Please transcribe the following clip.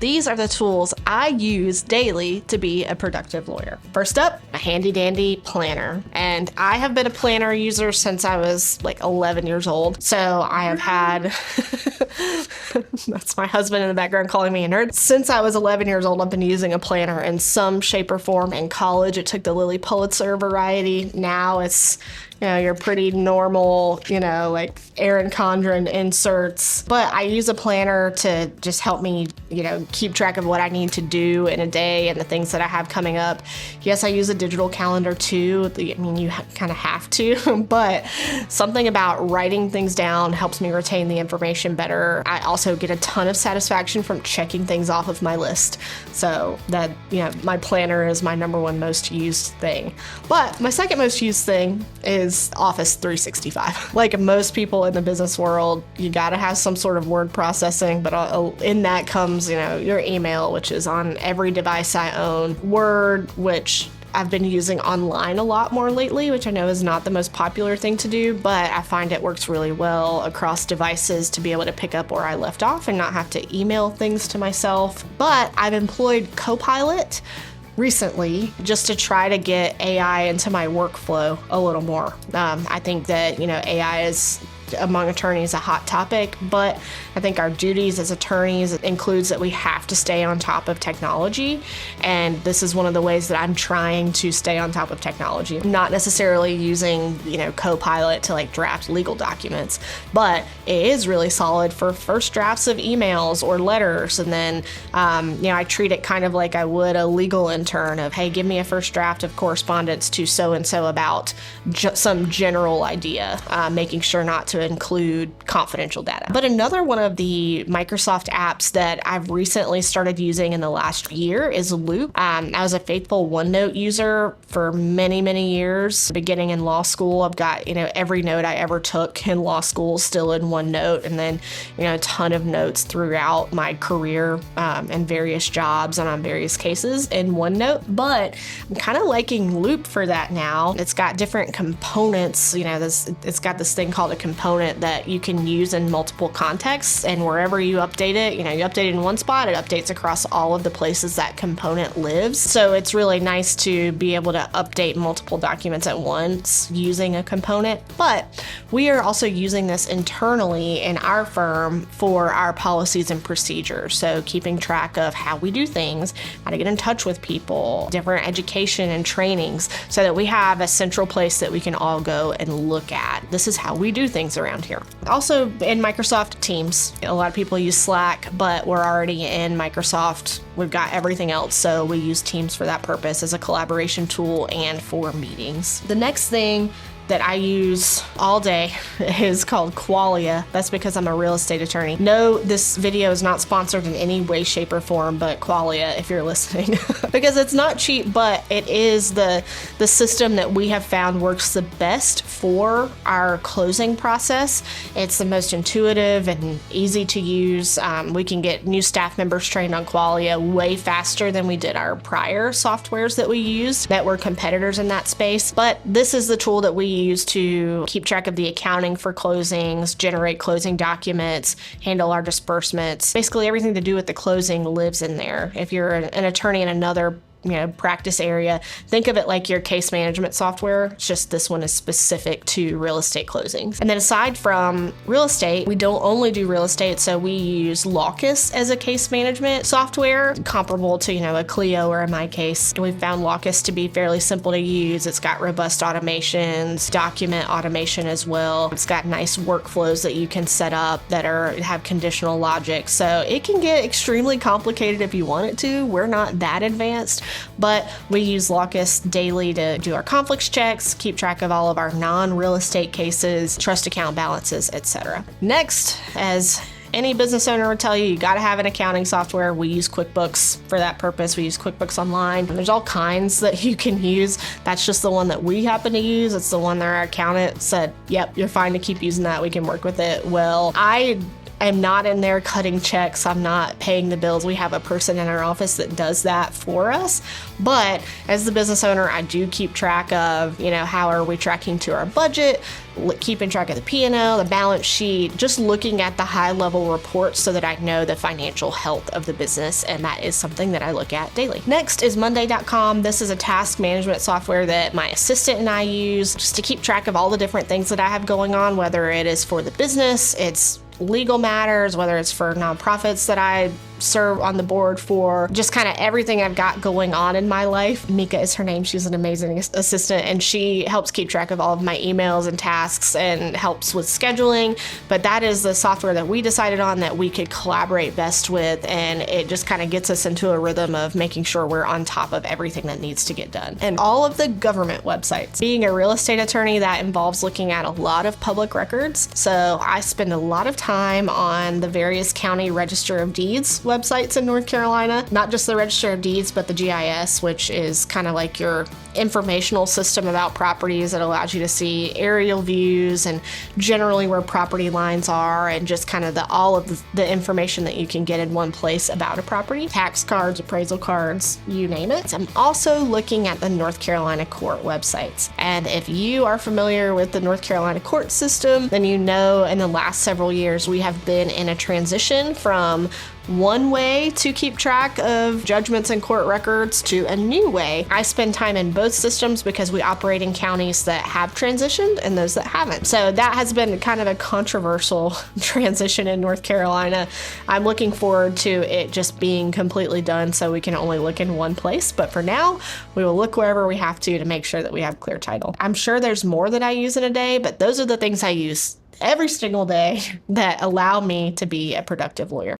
these are the tools I use daily to be a productive lawyer. First up, a handy dandy planner. And I have been a planner user since I was like 11 years old. So I have had, that's my husband in the background calling me a nerd. Since I was 11 years old, I've been using a planner in some shape or form. In college, it took the Lily Pulitzer variety. Now it's, your pretty normal, like Erin Condren inserts. But I use a planner to just help me, keep track of what I need to do in a day and the things that I have coming up. Yes, I use a digital calendar too. I mean, you kind of have to, but something about writing things down helps me retain the information better. I also get a ton of satisfaction from checking things off of my list. So that, my planner is my number one most used thing. But my second most used thing is Office 365. Like most people in the business world, you gotta have some sort of word processing, but in that comes, your email, which is on every device I own. Word, which I've been using online a lot more lately, which I know is not the most popular thing to do, but I find it works really well across devices to be able to pick up where I left off and not have to email things to myself. But I've employed Copilot recently just to try to get AI into my workflow a little more. I think that, AI is among attorneys a hot topic, but I think our duties as attorneys includes that we have to stay on top of technology, and this is one of the ways that I'm trying to stay on top of technology. I'm not necessarily using, Copilot to like draft legal documents, but it is really solid for first drafts of emails or letters, and then I treat it kind of like I would a legal intern of, hey, give me a first draft of correspondence to so-and-so about some general idea, making sure not to include confidential data. But another one of the Microsoft apps that I've recently started using in the last year is Loop. I was a faithful OneNote user for many, many years. Beginning in law school, I've got, every note I ever took in law school still in OneNote, and then, a ton of notes throughout my career and various jobs and on various cases in OneNote. But I'm kind of liking Loop for that now. It's got different components, it's got this thing called a component that you can use in multiple contexts, and wherever you update it, you update it in one spot, it updates across all of the places that component lives. So it's really nice to be able to update multiple documents at once using a component. But we are also using this internally in our firm for our policies and procedures. So keeping track of how we do things, how to get in touch with people, different education and trainings, so that we have a central place that we can all go and look at. This is how we do things around here. Also in Microsoft Teams, a lot of people use Slack, but we're already in Microsoft. We've got everything else, so we use Teams for that purpose as a collaboration tool and for meetings. The next thing that I use all day is called Qualia. That's because I'm a real estate attorney. No, this video is not sponsored in any way, shape, or form, but Qualia, if you're listening. Because it's not cheap, but it is the system that we have found works the best for our closing process. It's the most intuitive and easy to use. We can get new staff members trained on Qualia way faster than we did our prior softwares that we used that were competitors in that space. But this is the tool that we use to keep track of the accounting for closings, generate closing documents, handle our disbursements. Basically everything to do with the closing lives in there. If you're an attorney in another practice area, think of it like your case management software. It's just this one is specific to real estate closings. And then aside from real estate, we don't only do real estate, so we use Locus as a case management software, comparable to, a Clio or in my case. We've found Locus to be fairly simple to use. It's got robust automations, document automation as well. It's got nice workflows that you can set up that have conditional logic. So it can get extremely complicated if you want it to. We're not that advanced, but we use Locus daily to do our conflicts checks, keep track of all of our non-real estate cases, trust account balances, etc. Next, as any business owner would tell you, you got to have an accounting software. We use QuickBooks for that purpose. We use QuickBooks Online. There's all kinds that you can use. That's just the one that we happen to use. It's the one that our accountant said, yep, you're fine to keep using that. We can work with it well. I am not in there cutting checks. I'm not paying the bills. We have a person in our office that does that for us. But as the business owner, I do keep track of, how are we tracking to our budget, keeping track of the P&L, the balance sheet, just looking at the high level reports so that I know the financial health of the business. And that is something that I look at daily. Next is Monday.com. This is a task management software that my assistant and I use just to keep track of all the different things that I have going on, whether it is for the business, it's legal matters, whether it's for nonprofits that I serve on the board for, just kind of everything I've got going on in my life. Mika is her name. She's an amazing assistant, and she helps keep track of all of my emails and tasks and helps with scheduling. But that is the software that we decided on that we could collaborate best with, and it just kind of gets us into a rhythm of making sure we're on top of everything that needs to get done. And all of the government websites. Being a real estate attorney, that involves looking at a lot of public records. So I spend a lot of time on the various county register of deeds websites in North Carolina, not just the Register of Deeds, but the GIS, which is kind of like your informational system about properties that allows you to see aerial views and generally where property lines are, and just kind of all of the information that you can get in one place about a property. Tax cards, appraisal cards, you name it. I'm also looking at the North Carolina court websites. And if you are familiar with the North Carolina court system, then you know in the last several years we have been in a transition from one way to keep track of judgments and court records to a new way. I spend time in both systems because we operate in counties that have transitioned and those that haven't. So that has been kind of a controversial transition in North Carolina. I'm looking forward to it just being completely done so we can only look in one place. But for now, we will look wherever we have to make sure that we have clear title. I'm sure there's more that I use in a day, but those are the things I use every single day that allow me to be a productive lawyer.